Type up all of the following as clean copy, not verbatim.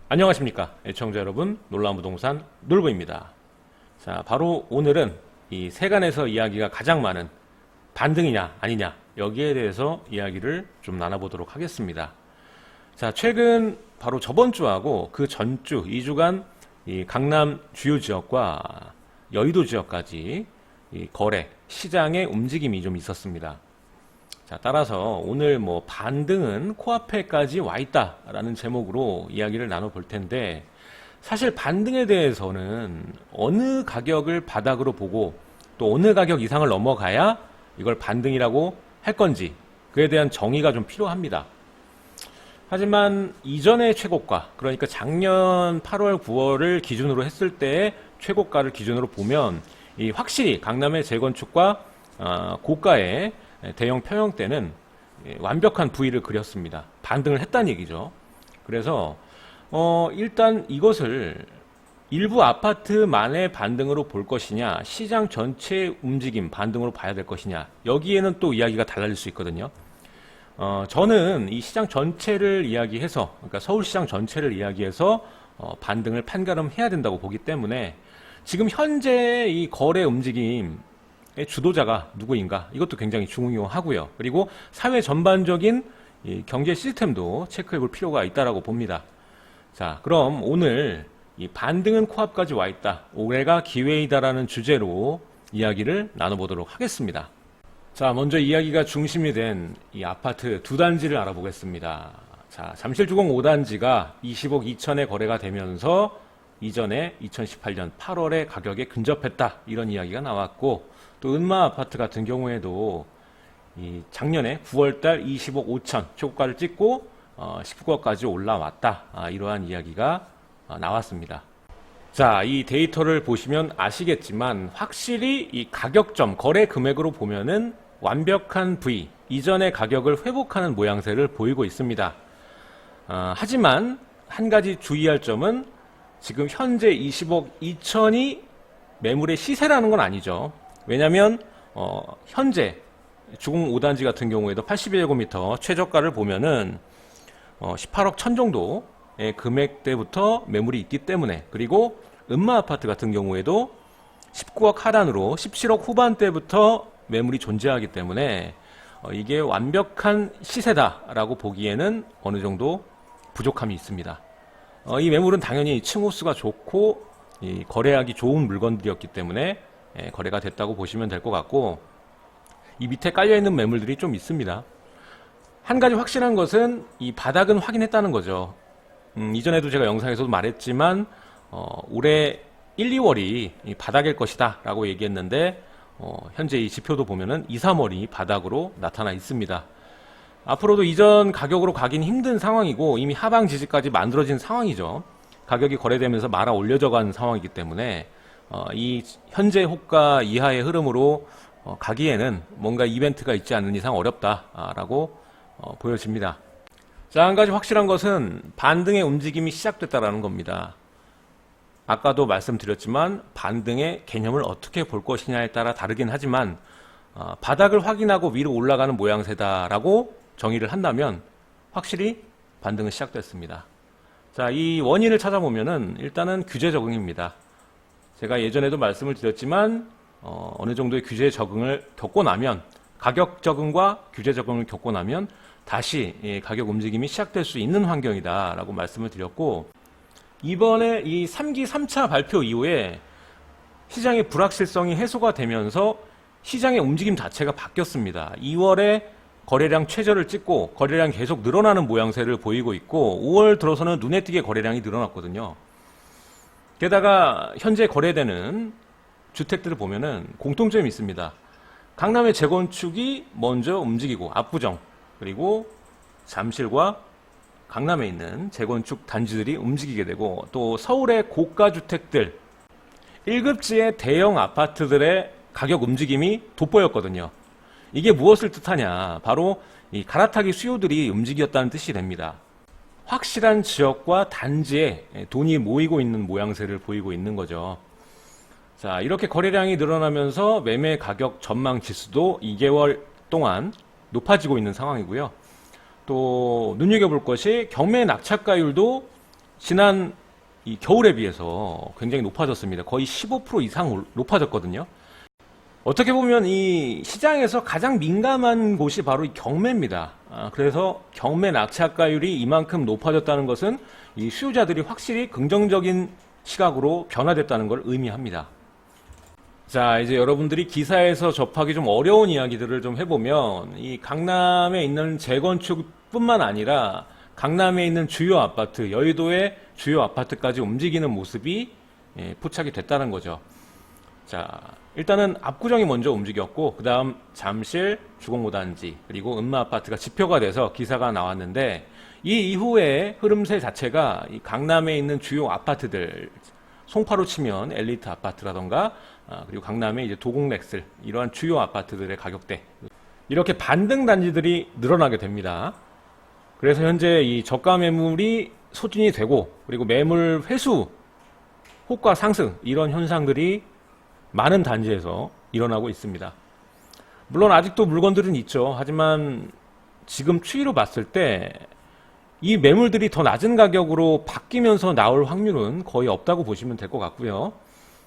안녕하십니까 애청자 여러분, 놀라운 부동산 놀부입니다. 자, 바로 오늘은 이 세간에서 이야기가 가장 많은 반등이냐 아니냐, 여기에 대해서 이야기를 좀 나눠보도록 하겠습니다. 자, 최근 바로 저번 주하고 그 전주 2주간 이 강남 주요 지역과 여의도 지역까지 이 거래 시장의 움직임이 좀 있었습니다. 자, 따라서 오늘 반등은 코앞에까지 와 있다라는 제목으로 이야기를 나눠볼 텐데, 사실 반등에 대해서는 어느 가격을 바닥으로 보고 또 어느 가격 이상을 넘어가야 이걸 반등이라고 할 건지, 그에 대한 정의가 좀 필요합니다. 하지만 이전의 최고가, 그러니까 작년 8월 9월을 기준으로 했을 때의 최고가를 기준으로 보면 확실히 강남의 재건축과 고가의 대형 평형 때는 완벽한 V를 그렸습니다. 반등을 했다는 얘기죠. 그래서 일단 이것을 일부 아파트만의 반등으로 볼 것이냐, 시장 전체의 움직임 반등으로 봐야 될 것이냐, 여기에는 또 이야기가 달라질 수 있거든요. 저는 이 시장 전체를 이야기해서, 그러니까 서울시장 전체를 이야기해서 반등을 판가름해야 된다고 보기 때문에, 지금 현재 이 거래 움직임 주도자가 누구인가, 이것도 굉장히 중요하고요. 그리고 사회 전반적인 이 경제 시스템도 체크해 볼 필요가 있다고 봅니다. 자, 그럼 오늘 이 반등은 코앞까지 와 있다, 올해가 기회이다라는 주제로 이야기를 나눠보도록 하겠습니다. 자, 먼저 이야기가 중심이 된 이 아파트 두 단지를 알아보겠습니다. 자, 잠실주공 5단지가 20억 2천에 거래가 되면서 이전에 2018년 8월에 가격에 근접했다, 이런 이야기가 나왔고, 또 은마 아파트 같은 경우에도 이 작년에 9월달 20억 5천 최고가를 찍고 19억까지 올라왔다, 이러한 이야기가 나왔습니다. 자, 이 데이터를 보시면 아시겠지만 확실히 이 가격점, 거래 금액으로 보면은 완벽한 V, 이전의 가격을 회복하는 모양새를 보이고 있습니다. 하지만 한 가지 주의할 점은, 지금 현재 20억 2천이 매물의 시세라는 건 아니죠. 왜냐하면 현재 주공 5단지 같은 경우에도 81제곱미터 최저가를 보면은 18억 1천 정도의 금액대부터 매물이 있기 때문에, 그리고 은마 아파트 같은 경우에도 19억 하단으로 17억 후반대부터 매물이 존재하기 때문에 이게 완벽한 시세다라고 보기에는 어느 정도 부족함이 있습니다. 이 매물은 당연히 층호수가 좋고 거래하기 좋은 물건들이었기 때문에 거래가 됐다고 보시면 될 것 같고, 이 밑에 깔려있는 매물들이 좀 있습니다. 한 가지 확실한 것은 이 바닥은 확인했다는 거죠. 이전에도 제가 영상에서도 말했지만 올해 1, 2월이 바닥일 것이다 라고 얘기했는데, 현재 이 지표도 보면은 2, 3월이 바닥으로 나타나 있습니다. 앞으로도 이전 가격으로 가긴 힘든 상황이고, 이미 하방 지지까지 만들어진 상황이죠. 가격이 거래되면서 말아 올려져 간 상황이기 때문에 이 현재 호가 이하의 흐름으로 가기에는 뭔가 이벤트가 있지 않는 이상 어렵다라고 보여집니다. 자, 한 가지 확실한 것은 반등의 움직임이 시작됐다라는 겁니다. 아까도 말씀드렸지만 반등의 개념을 어떻게 볼 것이냐에 따라 다르긴 하지만 바닥을 확인하고 위로 올라가는 모양새다라고 정의를 한다면 확실히 반등은 시작됐습니다. 자, 이 원인을 찾아보면은 일단은 규제 적응입니다. 제가 예전에도 말씀을 드렸지만 어느 정도의 규제 적응을 겪고 나면, 가격 적응과 규제 적응을 겪고 나면 다시 가격 움직임이 시작될 수 있는 환경이다 라고 말씀을 드렸고, 이번에 이 3기 3차 발표 이후에 시장의 불확실성이 해소가 되면서 시장의 움직임 자체가 바뀌었습니다. 2월에 거래량 최저를 찍고 거래량 계속 늘어나는 모양새를 보이고 있고, 5월 들어서는 눈에 띄게 거래량이 늘어났거든요. 게다가 현재 거래되는 주택들을 보면은 공통점이 있습니다. 강남의 재건축이 먼저 움직이고 압구정, 그리고 잠실과 강남에 있는 재건축 단지들이 움직이게 되고, 또 서울의 고가 주택들, 1급지의 대형 아파트들의 가격 움직임이 돋보였거든요. 이게 무엇을 뜻하냐, 바로 이 갈아타기 수요들이 움직였다는 뜻이 됩니다. 확실한 지역과 단지에 돈이 모이고 있는 모양새를 보이고 있는 거죠. 자, 이렇게 거래량이 늘어나면서 매매 가격 전망 지수도 2개월 동안 높아지고 있는 상황이고요. 또 눈여겨볼 것이 경매 낙찰가율도 지난 이 겨울에 비해서 굉장히 높아졌습니다. 거의 15% 이상 높아졌거든요. 어떻게 보면 이 시장에서 가장 민감한 곳이 바로 이 경매입니다. 그래서 경매 낙찰가율이 이만큼 높아졌다는 것은 이 수요자들이 확실히 긍정적인 시각으로 변화됐다는 걸 의미합니다. 자, 이제 여러분들이 기사에서 접하기 좀 어려운 이야기들을 좀 해보면 이 강남에 있는 재건축뿐만 아니라 강남에 있는 주요 아파트, 여의도의 주요 아파트까지 움직이는 모습이 포착이 됐다는 거죠. 자, 일단은 압구정이 먼저 움직였고 그 다음 잠실, 주공모단지, 그리고 음마아파트가 지표가 돼서 기사가 나왔는데 이 이후에 흐름세 자체가 이 강남에 있는 주요 아파트들, 송파로 치면 엘리트 아파트라던가 그리고 강남에 이제 도곡렉슬, 이러한 주요 아파트들의 가격대, 이렇게 반등 단지들이 늘어나게 됩니다. 그래서 현재 이 저가 매물이 소진이 되고 그리고 매물 회수 호가 상승, 이런 현상들이 많은 단지에서 일어나고 있습니다. 물론 아직도 물건들은 있죠. 하지만 지금 추이로 봤을 때 이 매물들이 더 낮은 가격으로 바뀌면서 나올 확률은 거의 없다고 보시면 될 것 같고요.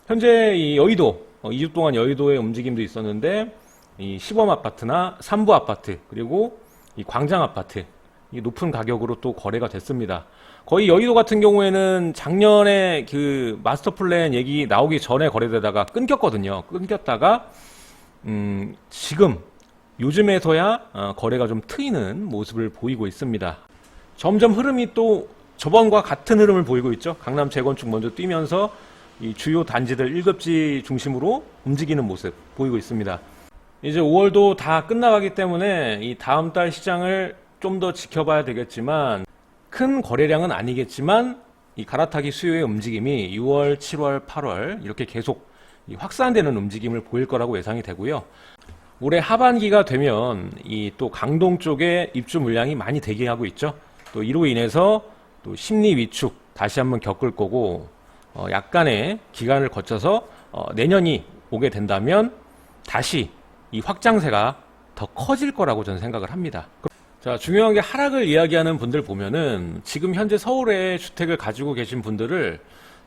현재 이 여의도, 2주 동안 여의도의 움직임도 있었는데 이 시범 아파트나 삼부 아파트, 그리고 이 광장 아파트, 이 높은 가격으로 또 거래가 됐습니다. 거의 여의도 같은 경우에는 작년에 그 마스터 플랜 얘기 나오기 전에 거래되다가 끊겼거든요. 끊겼다가 지금 요즘에서야 거래가 좀 트이는 모습을 보이고 있습니다. 점점 흐름이 또 저번과 같은 흐름을 보이고 있죠. 강남 재건축 먼저 뛰면서 이 주요 단지들 1급지 중심으로 움직이는 모습 보이고 있습니다. 이제 5월도 다 끝나가기 때문에 이 다음 달 시장을 좀 더 지켜봐야 되겠지만, 큰 거래량은 아니겠지만 이 갈아타기 수요의 움직임이 6월, 7월, 8월 이렇게 계속 확산되는 움직임을 보일 거라고 예상이 되고요. 올해 하반기가 되면 이 또 강동 쪽에 입주 물량이 많이 대기하고 있죠. 또 이로 인해서 또 심리 위축 다시 한번 겪을 거고, 약간의 기간을 거쳐서 내년이 오게 된다면 다시 이 확장세가 더 커질 거라고 저는 생각을 합니다. 자, 중요한 게 하락을 이야기하는 분들 보면은 지금 현재 서울에 주택을 가지고 계신 분들을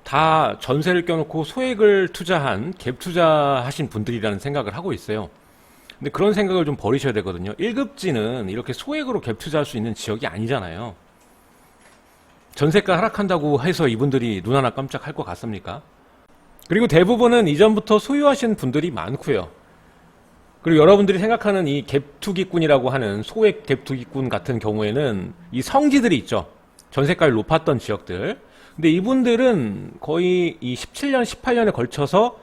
다 전세를 껴놓고 소액을 투자한 갭 투자하신 분들이라는 생각을 하고 있어요. 근데 그런 생각을 좀 버리셔야 되거든요. 1급지는 이렇게 소액으로 갭 투자할 수 있는 지역이 아니잖아요. 전세가 하락한다고 해서 이분들이 눈 하나 깜짝 할 것 같습니까? 그리고 대부분은 이전부터 소유하신 분들이 많고요. 그리고 여러분들이 생각하는 이 갭투기꾼이라고 하는 소액 갭투기꾼 같은 경우에는 이 성지들이 있죠. 전세가를 높았던 지역들. 근데 이분들은 거의 이 17년, 18년에 걸쳐서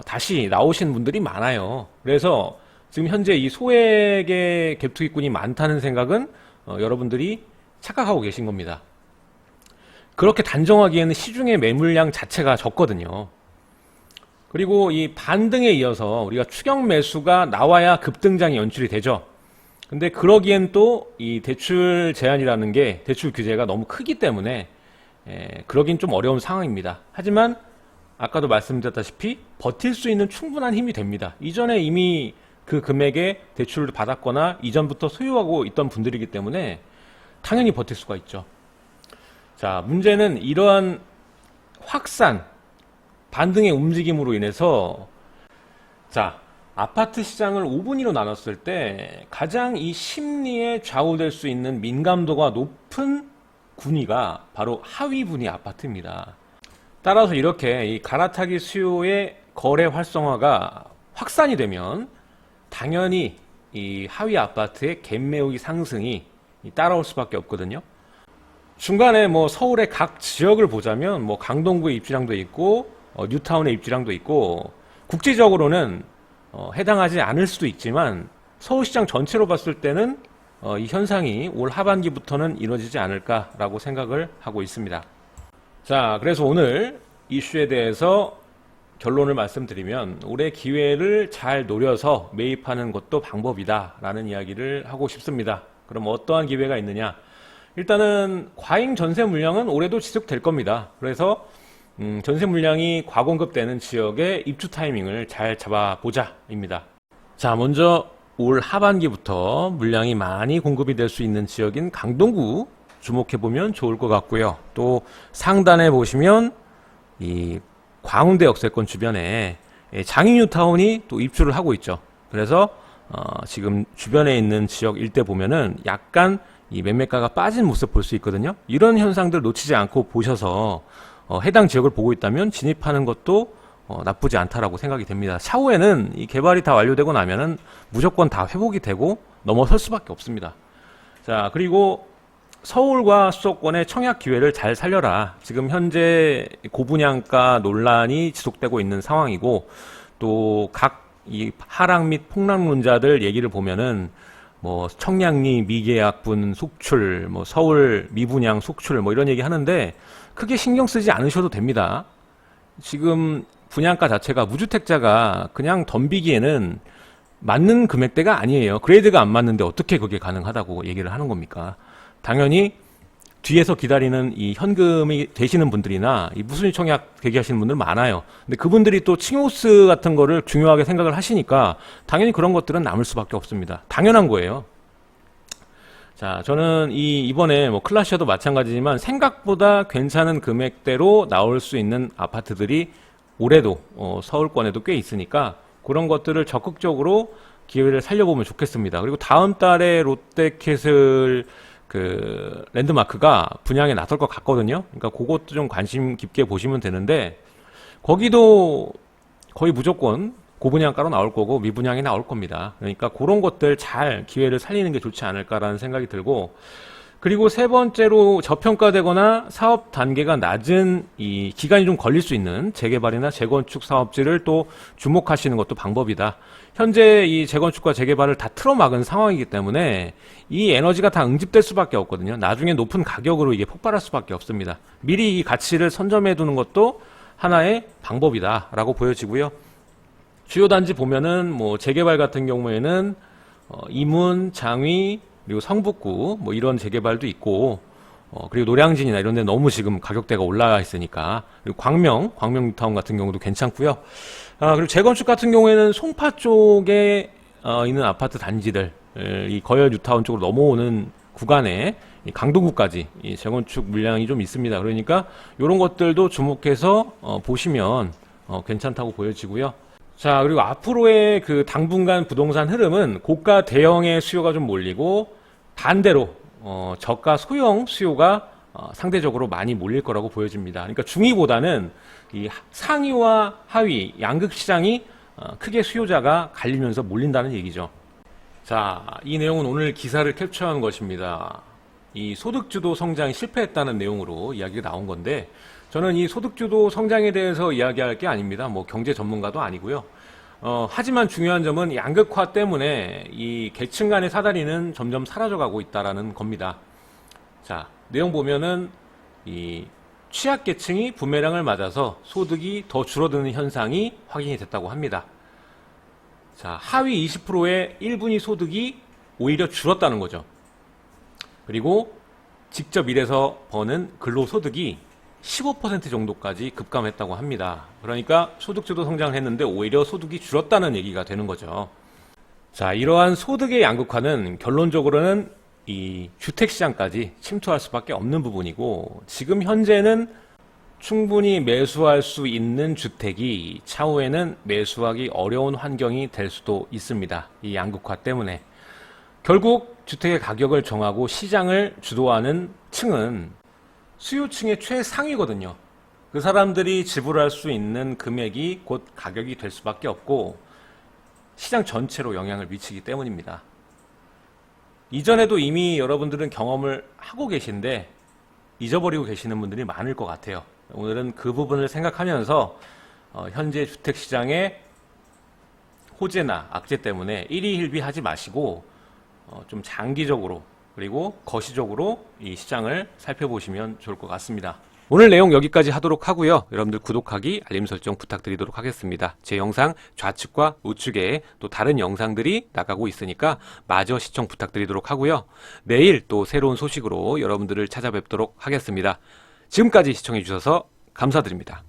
다시 나오신 분들이 많아요. 그래서 지금 현재 이 소액의 갭투기꾼이 많다는 생각은 여러분들이 착각하고 계신 겁니다. 그렇게 단정하기에는 시중의 매물량 자체가 적거든요. 그리고 이 반등에 이어서 우리가 추격 매수가 나와야 급등장이 연출이 되죠. 근데 그러기엔 또 이 대출 제한이라는 게, 대출 규제가 너무 크기 때문에 그러긴 좀 어려운 상황입니다. 하지만 아까도 말씀드렸다시피 버틸 수 있는 충분한 힘이 됩니다. 이전에 이미 그 금액의 대출을 받았거나 이전부터 소유하고 있던 분들이기 때문에 당연히 버틸 수가 있죠. 자, 문제는 이러한 확산, 반등의 움직임으로 인해서, 자, 아파트 시장을 5분위로 나눴을 때 가장 이 심리에 좌우될 수 있는 민감도가 높은 군위가 바로 하위 분위 아파트입니다. 따라서 이렇게 이 갈아타기 수요의 거래 활성화가 확산이 되면 당연히 이 하위 아파트의 갭매우기 상승이 따라올 수밖에 없거든요. 중간에 뭐 서울의 각 지역을 보자면 뭐 강동구의 입지량도 있고 뉴타운의 입지량도 있고, 국지적으로는 해당하지 않을 수도 있지만 서울시장 전체로 봤을 때는 이 현상이 올 하반기부터는 이루어지지 않을까라고 생각을 하고 있습니다. 자, 그래서 오늘 이슈에 대해서 결론을 말씀드리면, 올해 기회를 잘 노려서 매입하는 것도 방법이다 라는 이야기를 하고 싶습니다. 그럼 어떠한 기회가 있느냐? 일단은 과잉 전세 물량은 올해도 지속될 겁니다. 그래서 전세 물량이 과공급되는 지역의 입주 타이밍을 잘 잡아보자 입니다. 자, 먼저 올 하반기부터 물량이 많이 공급이 될 수 있는 지역인 강동구 주목해 보면 좋을 것 같고요. 또 상단에 보시면 이 광운대 역세권 주변에 장인뉴타운이 또 입주를 하고 있죠. 그래서 지금 주변에 있는 지역 일대 보면은 약간 이 매매가가 빠진 모습 볼 수 있거든요. 이런 현상들 놓치지 않고 보셔서 해당 지역을 보고 있다면 진입하는 것도 나쁘지 않다라고 생각이 됩니다. 차후에는 이 개발이 다 완료되고 나면은 무조건 다 회복이 되고 넘어설 수밖에 없습니다. 자, 그리고 서울과 수도권의 청약 기회를 잘 살려라. 지금 현재 고분양가 논란이 지속되고 있는 상황이고, 또 각 이 하락 및 폭락론자들 얘기를 보면은 뭐 청량리 미계약분 속출, 뭐 서울 미분양 속출, 뭐 이런 얘기 하는데 크게 신경 쓰지 않으셔도 됩니다. 지금 분양가 자체가 무주택자가 그냥 덤비기에는 맞는 금액대가 아니에요. 그레이드가 안 맞는데 어떻게 그게 가능하다고 얘기를 하는 겁니까? 당연히 뒤에서 기다리는 이 현금이 되시는 분들이나 이 무순위 청약 대기하시는 분들 많아요. 근데 그분들이 또 층호스 같은 거를 중요하게 생각을 하시니까 당연히 그런 것들은 남을 수밖에 없습니다. 당연한 거예요. 자, 저는 이번에 뭐 클라시아도 마찬가지지만 생각보다 괜찮은 금액대로 나올 수 있는 아파트들이 올해도 서울권에도 꽤 있으니까 그런 것들을 적극적으로 기회를 살려보면 좋겠습니다. 그리고 다음 달에 롯데캐슬 그 랜드마크가 분양에 나설 것 같거든요. 그러니까 그것도 좀 관심 깊게 보시면 되는데 거기도 거의 무조건 고분양가로 나올 거고 미분양이 나올 겁니다. 그러니까 그런 것들 잘 기회를 살리는 게 좋지 않을까라는 생각이 들고, 그리고 세 번째로 저평가되거나 사업 단계가 낮은 이 기간이 좀 걸릴 수 있는 재개발이나 재건축 사업지를 또 주목하시는 것도 방법이다. 현재 이 재건축과 재개발을 다 틀어막은 상황이기 때문에 이 에너지가 다 응집될 수밖에 없거든요. 나중에 높은 가격으로 이게 폭발할 수밖에 없습니다. 미리 이 가치를 선점해 두는 것도 하나의 방법이다라고 보여지고요. 주요 단지 보면은 뭐 재개발 같은 경우에는 이문, 장위, 그리고 성북구 뭐 이런 재개발도 있고, 그리고 노량진이나 이런 데 너무 지금 가격대가 올라가 있으니까, 그리고 광명 뉴타운 같은 경우도 괜찮고요. 그리고 재건축 같은 경우에는 송파 쪽에 있는 아파트 단지들, 이 거열 뉴타운 쪽으로 넘어오는 구간에 이 강동구까지 이 재건축 물량이 좀 있습니다. 그러니까 이런 것들도 주목해서 보시면 괜찮다고 보여지고요. 자, 그리고 앞으로의 그 당분간 부동산 흐름은 고가 대형의 수요가 좀 몰리고 반대로 저가 소형 수요가 상대적으로 많이 몰릴 거라고 보여집니다. 그러니까 중위보다는 이 상위와 하위 양극 시장이 크게 수요자가 갈리면서 몰린다는 얘기죠. 자, 이 내용은 오늘 기사를 캡처한 것입니다. 이 소득주도 성장이 실패했다는 내용으로 이야기가 나온 건데, 저는 이 소득주도 성장에 대해서 이야기할 게 아닙니다. 뭐 경제 전문가도 아니고요. 하지만 중요한 점은 양극화 때문에 이 계층 간의 사다리는 점점 사라져가고 있다라는 겁니다. 자, 내용 보면은 이 취약계층이 부메랑을 맞아서 소득이 더 줄어드는 현상이 확인이 됐다고 합니다. 자, 하위 20%의 1분위 소득이 오히려 줄었다는 거죠. 그리고 직접 일해서 버는 근로소득이 15% 정도까지 급감했다고 합니다. 그러니까 소득주도 성장을 했는데 오히려 소득이 줄었다는 얘기가 되는 거죠. 자, 이러한 소득의 양극화는 결론적으로는 이 주택시장까지 침투할 수밖에 없는 부분이고, 지금 현재는 충분히 매수할 수 있는 주택이 차후에는 매수하기 어려운 환경이 될 수도 있습니다. 이 양극화 때문에. 결국 주택의 가격을 정하고 시장을 주도하는 층은 수요층의 최상위거든요. 그 사람들이 지불할 수 있는 금액이 곧 가격이 될 수밖에 없고 시장 전체로 영향을 미치기 때문입니다. 이전에도 이미 여러분들은 경험을 하고 계신데 잊어버리고 계시는 분들이 많을 것 같아요. 오늘은 그 부분을 생각하면서 현재 주택시장의 호재나 악재 때문에 일희일비하지 마시고 좀 장기적으로 그리고 거시적으로 이 시장을 살펴보시면 좋을 것 같습니다. 오늘 내용 여기까지 하도록 하고요. 여러분들 구독하기, 알림 설정 부탁드리도록 하겠습니다. 제 영상 좌측과 우측에 또 다른 영상들이 나가고 있으니까 마저 시청 부탁드리도록 하고요. 내일 또 새로운 소식으로 여러분들을 찾아뵙도록 하겠습니다. 지금까지 시청해 주셔서 감사드립니다.